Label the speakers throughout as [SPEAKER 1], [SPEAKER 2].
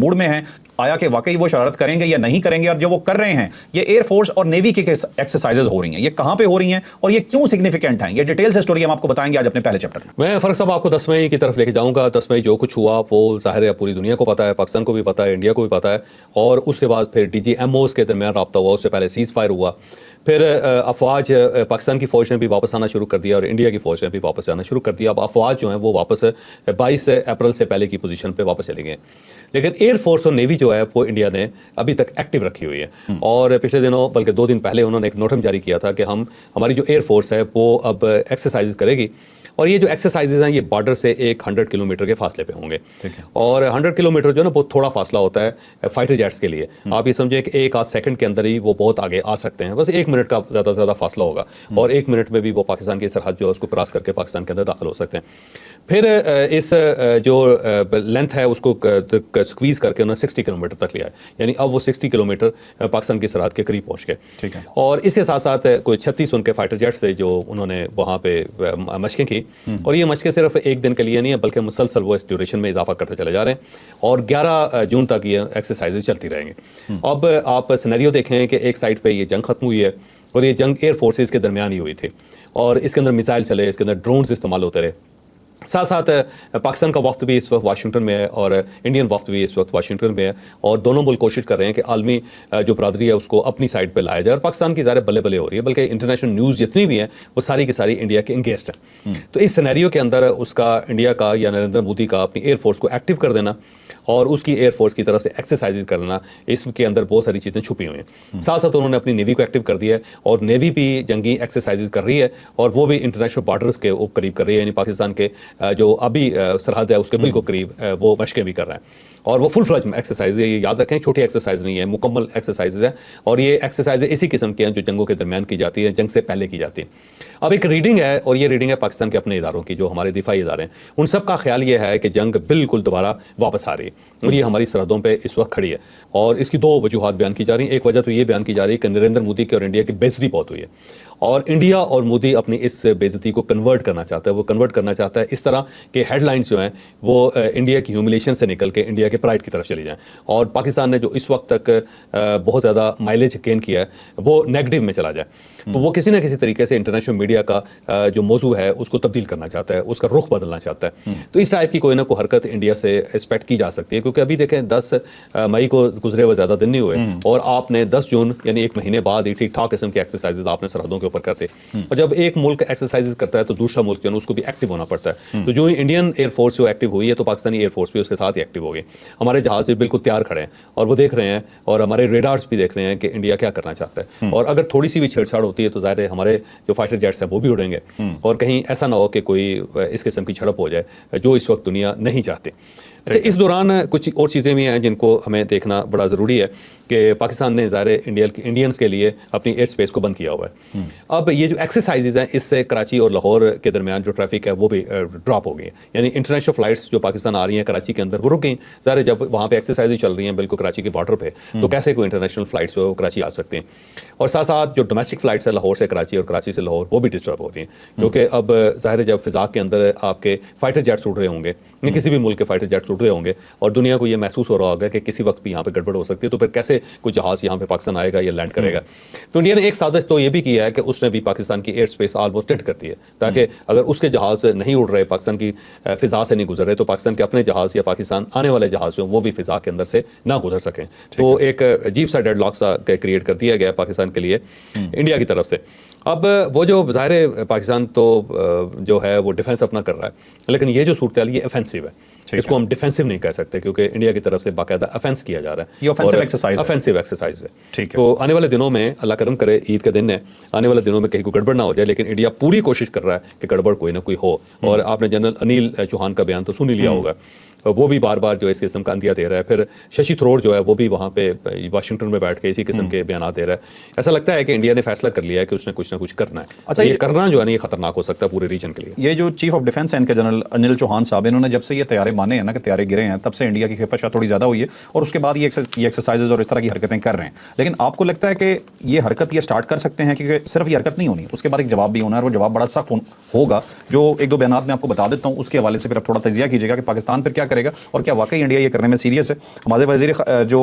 [SPEAKER 1] Mood में हैं, आया कि वाकई वो शरारत करेंगे या नहीं करेंगे, और जो वो कर रहे हैं ये एयर फोर्स और नेवी की एक्सरसाइजेज हो रही हैं, ये कहां पे हो रही हैं और ये क्यों सिग्निफिकेंट हैं, ये डिटेल से स्टोरी हम आपको बताएंगे आज अपने पहले चैप्टर में।
[SPEAKER 2] मैं फर्क साहब आपको 10 मई की तरफ लेके जाऊंगा। 10 मई जो कुछ हुआ वो ज़ाहिर है पूरी दुनिया को पता है, पाकिस्तान को भी पता है, इंडिया को भी पता है। और उसके बाद फिर DGMOs के दरमियान रब्ता हुआ, उससे पहले सीज़ फायर हुआ, फिर अफवाज पाकिस्तान की फ़ौज ने भी वापस आना शुरू कर दिया और इंडिया की फ़ौज ने भी वापस आना शुरू कर दिया। अब अफवाज जो हैं वो वापस 22 अप्रैल से पहले की पोजीशन पे वापस चले गए। लेकिन एयर फोर्स और नेवी जो है वो इंडिया ने अभी तक एक्टिव रखी हुई है। और पिछले दिनों बल्कि 2 दिन पहले उन्होंने एक नोटम जारी किया था कि हमारी जो एयर फोर्स है वो अब एक्सरसाइज करेगी, और ये जो एक्सरसाइजेज हैं ये बॉर्डर से 100 किलोमीटर के फासले पे होंगे। और 100 किलोमीटर जो है ना बहुत थोड़ा फासला होता है फाइटर जेट्स के लिए। आप ये समझें कि 1 आध सेकंड के अंदर ही वो बहुत आगे आ सकते हैं, बस 1 मिनट का ज़्यादा से ज़्यादा फासला होगा, और 1 मिनट में भी वो पाकिस्तान की सरहद जो है उसको क्रॉस करके पाकिस्तान के अंदर दाखिल हो सकते हैं। फिर इस जो लेंथ है उसको स्क्वीज़ करके उन्होंने 60 किलोमीटर तक लिया है, यानी अब वो 60 किलोमीटर पाकिस्तान की सरहद के करीब पहुँच गए। और इसके साथ साथ कोई 36 उनके फाइटर जेट्स थे जो उन्होंने वहाँ पे मशकें की, और ये मशकें सिर्फ 1 दिन के लिए नहीं है बल्कि मुसलसल वो इस ड्यूरेशन में इजाफा करते चले जा रहे हैं, और 11 जून तक ये एक्सरसाइजेज चलती रहेंगी। अब आप सिनेरियो देखें कि एक साइड पे ये जंग खत्म हुई है और ये जंग एयर फोर्सेस के दरमियान ही हुई थी, और इसके अंदर मिसाइल चले, इसके अंदर ड्रोन्स इस्तेमाल होते रहे। साथ साथ पाकिस्तान का वक्त भी इस वक्त वाशिंगटन में है और इंडियन वक्त भी इस वक्त वाशिंगटन में है, और दोनों मुल्क कोशिश कर रहे हैं कि आलमी जो बरादरी है उसको अपनी साइड पे लाया जाए। और पाकिस्तान की ज़ाहिर बल्ले बल्ले हो रही है, बल्कि इंटरनेशनल न्यूज़ जितनी भी है वो सारी की सारी इंडिया के इंगेस्ट है। तो इस सिनेरियो के अंदर उसका इंडिया का या नरेंद्र मोदी का अपनी एयरफोर्स को एक्टिव कर देना और उसकी एयरफोर्स की तरफ से एक्सरसाइज करना, इसके अंदर बहुत सारी चीज़ें छुपी हुई हैं। साथ साथ उन्होंने अपनी नेवी को एक्टिव कर दिया है, और नेवी भी जंगी एक्सरसाइज कर रही है, और वो भी इंटरनेशनल बॉर्डर्स के करीब कर रही है, यानी पाकिस्तान के जो अभी सरहद है उसके बिल्कुल करीब वो मशकें भी कर रहा है। और वो फुल फ्लज एक्सरसाइज है, ये याद रखें, छोटी एक्सरसाइज नहीं है, मुकम्मल एक्सरसाइज है। और ये एक्सरसाइज इसी किस्म की हैं जो जंगों के दरमियान की जाती है, जंग से पहले की जाती है। अब एक रीडिंग है, और ये रीडिंग है पाकिस्तान के अपने इदारों की, जो हमारे दिफाई इदारे हैं, उन सब का ख्याल ये है कि जंग बिल्कुल दोबारा वापस आ रही है, और ये हमारी सरहदों पर इस वक्त खड़ी है। और इसकी 2 वजूहात बयान की जा रही हैं। एक वजह तो ये बयान की जा रही है कि नरेंद्र मोदी की और इंडिया की बेइज्जती बहुत हुई है, और इंडिया और मोदी अपनी इस बेइज्जती को कन्वर्ट करना चाहता है। वो कन्वर्ट करना चाहता है इस तरह के हेडलाइंस जो हैं वो इंडिया की ह्यूमिलेशन से निकल के इंडिया के प्राइड की तरफ चली जाएं, और पाकिस्तान ने जो इस वक्त तक बहुत ज़्यादा माइलेज गेन किया है वो नेगेटिव में चला जाए। तो वो किसी न किसी तरीके से इंटरनेशनल मीडिया का जो मौजू है उसको तब्दील करना चाहता है, उसका रुख बदलना चाहता है। तो इस टाइप की कोई ना कोई हरकत इंडिया से एक्सपेक्ट की जा सकती है, क्योंकि अभी देखें 10 मई को गुजरे हुए ज़्यादा दिन नहीं हुए, और आपने 10 जून यानी 1 महीने बाद ही ठीक ठाक किस्म की एक्सरसाइज आपने सरहदों के ऊपर करते। और जब एक मुल्क एक्सरसाइज करता है तो दूसरा मुल्क जो है उसको भी एक्टिव होना पड़ता है। तो जो इंडियन एयरफोर्स जो एक्टिव हुई है तो पाकिस्तानी एयरफोर्स भी उसके साथ ही एक्टिव हो गई। हमारे जहाज भी बिल्कुल तैयार खड़े हैं और वो देख रहे हैं, और हमारे रेडार्स भी देख रहे हैं कि इंडिया क्या करना चाहता है। और अगर थोड़ी सी भी छेड़छाड़ होती है तो ज़ाहिर है हमारे जो फाइटर जेट्स हैं वो भी उड़ेंगे, और कहीं ऐसा ना हो कि कोई इस किस्म की झड़प हो जाए जो इस वक्त दुनिया नहीं चाहती। अच्छा, इस दौरान कुछ और चीज़ें भी हैं जिनको हमें देखना बड़ा ज़रूरी है कि पाकिस्तान ने ज़ाहिर इंडियंस के लिए अपनी एयर स्पेस को बंद किया हुआ है। अब ये जो एक्सरसाइजेज हैं इससे कराची और लाहौर के दरमियान जो ट्रैफिक है वो भी ड्रॉप हो गई है, यानी इंटरनेशनल फ़्लाइट्स जो पाकिस्तान आ रही हैं कराची के अंदर वो रुक गई। ज़ाहिर जब वहाँ पे एक्सरसाइज चल रही हैं बिल्कुल कराची के बॉर्डर पे, तो कैसे कोई इंटरनेशनल फ़्लाइट्स वो कराची आ सकते हैं। और साथ साथ जो डोमेस्टिक फ़्लाइट्स है लाहौर से कराची और कराची से लाहौर वो भी डिस्टर्ब हो रही हैं, क्योंकि अब ज़ाहिर जब फ़िज़ा के अंदर आपके फाइटर जेट्स उड़ रहे होंगे, किसी भी मुल्क के फाइटर जेट्स उड़ रहे होंगे, और दुनिया को ये महसूस हो रहा होगा कि किसी वक्त भी यहाँ पे गड़बड़ हो सकती है, तो फिर कैसे कोई जहाज़ यहाँ पे पाकिस्तान आएगा या लैंड करेगा। तो इंडिया ने एक साजिश तो ये भी किया है कि उसने भी पाकिस्तान की एयर स्पेस ऑलमोस्ट डेड कर दी है, ताकि अगर उसके जहाज़ नहीं उड़ रहे, पाकिस्तान की फ़िज़ा से नहीं गुजर रहे, तो पाकिस्तान के अपने जहाज़ या पाकिस्तान आने वाले जहाज़ जो वो भी फ़िज़ा के अंदर से ना गुजर सकें। तो एक अजीब सा डेडलॉक सा क्रिएट कर दिया गया पाकिस्तान के लिए इंडिया की तरफ से। अब वो जो ज़ाहिर पाकिस्तान तो जो है वो डिफेंस अपना कर रहा है, लेकिन ये जो सूरत ये ऑफेंसिव है, इसको हम डिफेंसिव नहीं कह सकते, क्योंकि इंडिया की तरफ से बाकायदा ऑफेंस किया जा रहा है।
[SPEAKER 1] ये ऑफेंसिव एक्सरसाइज है।
[SPEAKER 2] ठीक है। तो आने वाले दिनों में अल्लाह करम करे, ईद का दिन है, आने वाले दिनों में कहीं कोई गड़बड़ ना हो जाए, लेकिन इंडिया पूरी कोशिश कर रहा है कि गड़बड़ कोई ना कोई हो। और आपने जनरल अनिल चौहान का बयान तो सुन ही लिया होगा, वो भी बार बार जो इस किस्म का अंदिया दे रहा है। फिर शशि थरूर जो है वो भी वहाँ पे वाशिंगटन में बैठ के इसी किस्म के बयान दे रहा है। ऐसा लगता है कि इंडिया ने फैसला कर लिया है कि उसने कुछ ना कुछ करना है। अच्छा, ये करना जो है ना ये खतरनाक हो सकता है पूरे रीजन के लिए।
[SPEAKER 1] ये जो चीफ ऑफ डिफेंस है इनके जनरल अनिल चौहान साहब, इन्होंने जब से ये तैयारे माने हैं ना कि तैयारे गिरे हैं, तब से इंडिया की खिपत थोड़ी ज़्यादा हुई है, और उसके बाद ये एक्सरसाइजेज और इस तरह की हरकतें कर रहे हैं। लेकिन आपको लगता है कि ये हरकत ये स्टार्ट कर सकते हैं, क्योंकि सिर्फ ये हरकत नहीं होनी, उसके बाद एक जवाब भी होना है, और वो जवाब बड़ा सख्त होगा, जो 1-2 बयान मैं आपको बता देता हूँ, उसके हवाले से फिर आप थोड़ा तजिया कीजिएगा कि पाकिस्तान फिर क्या کرے گا اور کیا واقعی انڈیا یہ کرنے میں سیریس ہے. ہمارے وزیر جو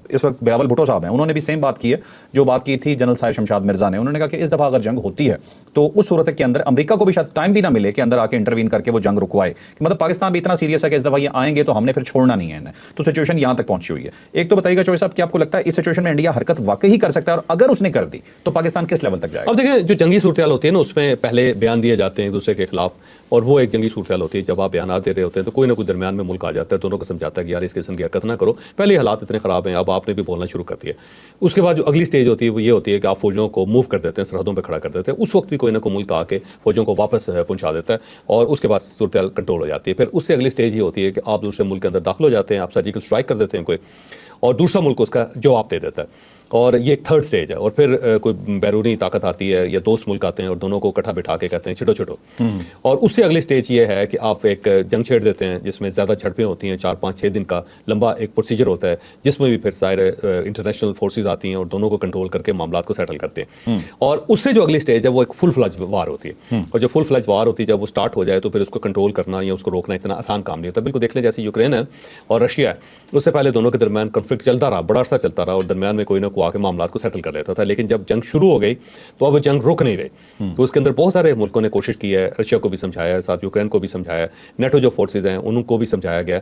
[SPEAKER 1] اس وقت بلاول بھٹو صاحب ہیں, انہوں نے بھی سیم بات کی ہے جو بات کی تھی جنرل سائر شمشاد مرزا نے. انہوں نے کہا کہ اس دفعہ اگر جنگ ہوتی ہے تو اس صورت کے اندر امریکہ کو بھی شاید ٹائم بھی نہ ملے کہ اندر آ کے انٹروین کر کے وہ جنگ رکوائے, کہ مطلب پاکستان بھی اتنا سیریس ہے کہ اس دفعہ یہ آئیں گے تو ہم نے پھر چھوڑنا نہیں ہے انہیں. تو سچویشن یہاں تک پہنچی ہوئی ہے. ایک تو بتائیے گا چوہے صاحب, کہ آپ کو لگتا ہے اس سچویشن میں انڈیا حرکت واقعی کر سکتا ہے, اور اگر اس نے کر دی تو پاکستان کس لیول تک جائے گا؟
[SPEAKER 2] اب دیکھیں جو جنگی صورتحال ہوتی ہے نا, اس میں پہلے بیان دیے جاتے ہیں ایک دوسرے کے خلاف, اور وہ ایک جنگی صورتحال ہوتی ہے. جب آپ بیانات دے رہے ہوتے ہیں تو کوئی نہ کوئی درمیان میں ملک آ جاتا ہے, دونوں کو سمجھاتا ہے کہ یار اس قسم کی حرکت نہ کرو, پہلے حالات اتنے خراب ہیں, اب آپ نے بھی بولنا شروع کر دیا. اس کے بعد جو اگلی سٹیج ہوتی ہے وہ یہ ہوتی ہے کہ آپ فوجوں کو موو کر دیتے ہیں, سرحدوں پہ کھڑا کر دیتے ہیں. اس وقت بھی کوئی نہ کوئی ملک آ کے فوجوں کو واپس پہنچا دیتا ہے, اور اس کے بعد صورتحال کنٹرول ہو جاتی ہے. پھر اس سے اگلی سٹیج یہ ہوتی ہے کہ آپ دوسرے ملک کے اندر داخل ہو جاتے ہیں, آپ سرجیکل اسٹرائک کر دیتے ہیں کوئی, اور دوسرا ملک اس کا جواب دے دیتا ہے, اور یہ ایک تھرڈ سٹیج ہے. اور پھر کوئی بیرونی طاقت آتی ہے یا دوست ملک آتے ہیں اور دونوں کو اکٹھا بٹھا کے کہتے ہیں چھٹو چھٹو. اور اس سے اگلی سٹیج یہ ہے کہ آپ ایک جنگ چھیڑ دیتے ہیں جس میں زیادہ جھڑپیں ہوتی ہیں, 4-5-6 دن کا لمبا ایک پروسیجر ہوتا ہے, جس میں بھی پھر ظاہر انٹرنیشنل فورسز آتی ہیں اور دونوں کو کنٹرول کر کے معاملات کو سیٹل کرتے ہیں. اور اس سے جو اگلی سٹیج ہے وہ ایک فل فلج وار ہوتی ہے, اور جو فل فلج وار ہوتی ہے جب وہ سٹارٹ ہو جائے تو پھر اس کو کنٹرول کرنا یا اس کو روکنا اتنا آسان کام نہیں ہوتا. بالکل دیکھ لیں جیسے یوکرین ہے اور رشیا ہے, اس سے پہلے دونوں کے درمیان کنفلکٹ چلتا رہا, بڑا عرصہ چلتا رہا, اور درمیان میں کوئی نہ کوئی آ کے معاملات کو سیٹل کر لیتا تھا. لیکن جب جنگ شروع ہو گئی تو اب وہ جنگ رک نہیں رہی. تو اس کے اندر بہت سارے ملکوں نے کوشش کی ہے, رشیا کو بھی سمجھایا ہے, ساتھ یوکرین کو بھی سمجھایا ہے, نیٹو جو فورسز ہیں ان کو بھی سمجھایا گیا.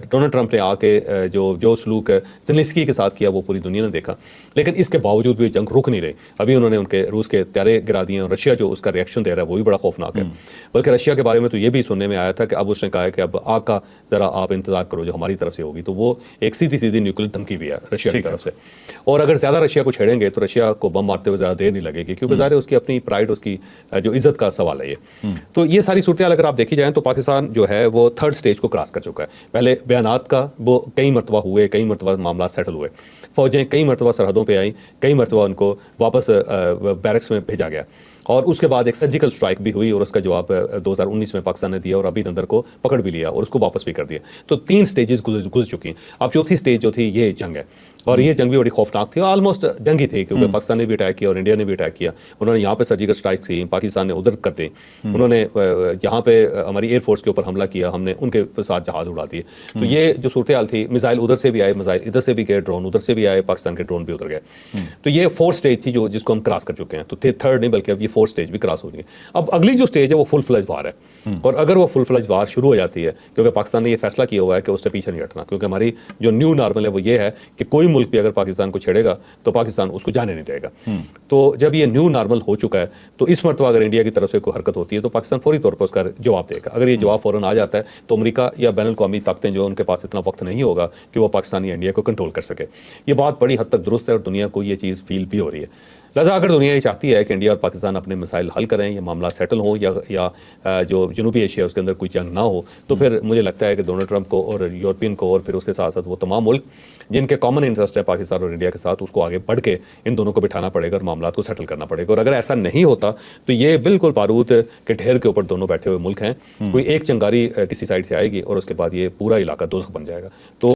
[SPEAKER 2] ڈونلڈ ٹرمپ نے آ کے جو سلوک زیلنسکی کے ساتھ کیا وہ پوری دنیا نے دیکھا, لیکن اس کے باوجود بھی جنگ رک نہیں رہی. ابھی انہوں نے ان کے روس کے طیارے گرا دیے, اور رشیا جو اس کا ریئیکشن دے رہا ہے وہ بھی بڑا خوفناک ہے. بلکہ رشیا کے بارے میں تو یہ بھی سننے میں آیا تھا کہ اب اس نے کہا ہے کہ اب آگ کا ذرا آپ انتظار کرو جو ہماری طرف سے ہوگی. تو وہ ایک سیدھی نیوکلیر دھمکی بھی ہے رشیا کی طرف سے. اور اگر زیادہ رشیا کو چھیڑیں گے تو رشیا کو بم مارتے ہوئے زیادہ دیر نہیں لگے گی, کیونکہ ظاہر ہے اس کی اپنی پرائڈ, اس کی جو عزت کا سوال ہے یہ. تو یہ ساری صورتحال اگر آپ دیکھی جائیں تو پاکستان جو ہے وہ تھرڈ سٹیج کو کراس کر چکا ہے. پہلے بیانات کا وہ کئی مرتبہ ہوئے, کئی مرتبہ معاملات سیٹل ہوئے, فوجیں کئی مرتبہ سرحدوں پہ آئیں, کئی مرتبہ ان کو واپس بیرکس میں بھیجا گیا, اور اس کے بعد ایک سرجیکل اسٹرائک بھی ہوئی, اور اس کا جواب 2019 میں پاکستان نے دیا, اور ابھی نندر کو پکڑ بھی لیا اور اس کو واپس بھی کر دیا. تو 3 سٹیجز گزر چکی ہیں. اب چوتھی سٹیج جو تھی یہ جنگ ہے, اور یہ جنگ بھی بڑی خوفناک تھی, آلموسٹ جنگ ہی تھی, کیونکہ پاکستان نے بھی اٹیک کیا اور انڈیا نے بھی اٹیک کیا. انہوں نے یہاں پہ سرجیکل اسٹرائک کی, پاکستان نے ادھر کر دی, انہوں نے یہاں پہ ہماری ایئر فورس کے اوپر حملہ کیا, ہم نے ان کے ساتھ جہاز اڑا دیے. تو یہ جو صورتحال تھی, میزائل ادھر سے بھی آئے, میزائل ادھر سے بھی گئے, ڈرون ادھر سے بھی آئے, پاکستان کے ڈرون بھی ادھر گئے. تو یہ 4 سٹیج تھی جس کو ہم کراس کر چکے ہیں. تو تھرڈ نہیں بلکہ اب یہ 4 سٹیج بھی کراس ہو گئی. اب اگلی جو سٹیج ہے وہ فل فلج وار ہے, اور اگر وہ فل فلج وار شروع ہو جاتی ہے, کیونکہ پاکستان نے یہ فیصلہ کیا ہوا ہے کہ اس سے پیچھے نہیں ہٹنا, کیونکہ ہماری جو نیو نارمل ہے وہ یہ ہے کہ کوئی ملک بھی اگر پاکستان کو چھیڑے گا تو پاکستان اس کو جانے نہیں دے گا. تو جب یہ نیو نارمل ہو چکا ہے تو اس مرتبہ اگر انڈیا کی طرف سے کوئی حرکت ہوتی ہے تو پاکستان فوری طور پر اس کا جواب دے گا. اگر یہ جواب فوراً آ جاتا ہے تو امریکہ یا بین الاقوامی طاقتیں جو ان کے پاس اتنا وقت نہیں ہوگا کہ وہ پاکستان یا انڈیا کو کنٹرول کر سکے. یہ بات بڑی حد تک درست ہے, اور دنیا کو یہ چیز فیل بھی ہو رہی ہے. لہٰذا اگر دنیا یہ چاہتی ہے کہ انڈیا اور پاکستان اپنے مسائل حل کریں, یہ معاملہ سیٹل ہوں, یا جو جنوبی ایشیا ہے اس کے اندر کوئی جنگ نہ ہو, تو پھر مجھے لگتا ہے کہ ڈونلڈ ٹرمپ کو اور یورپین کو, اور پھر اس کے ساتھ ساتھ وہ تمام ملک جن کے کامن انٹرسٹ ہے پاکستان اور انڈیا کے ساتھ, اس کو آگے بڑھ کے ان دونوں کو بٹھانا پڑے گا اور معاملات کو سیٹل کرنا پڑے گا. اور اگر ایسا نہیں ہوتا تو یہ بالکل بارود کے ڈھیر کے اوپر دونوں بیٹھے ہوئے ملک ہیں. کوئی ایک چنگاری کسی سائڈ سے آئے گی اور اس کے بعد یہ پورا علاقہ دوزخ بن جائے گا. تو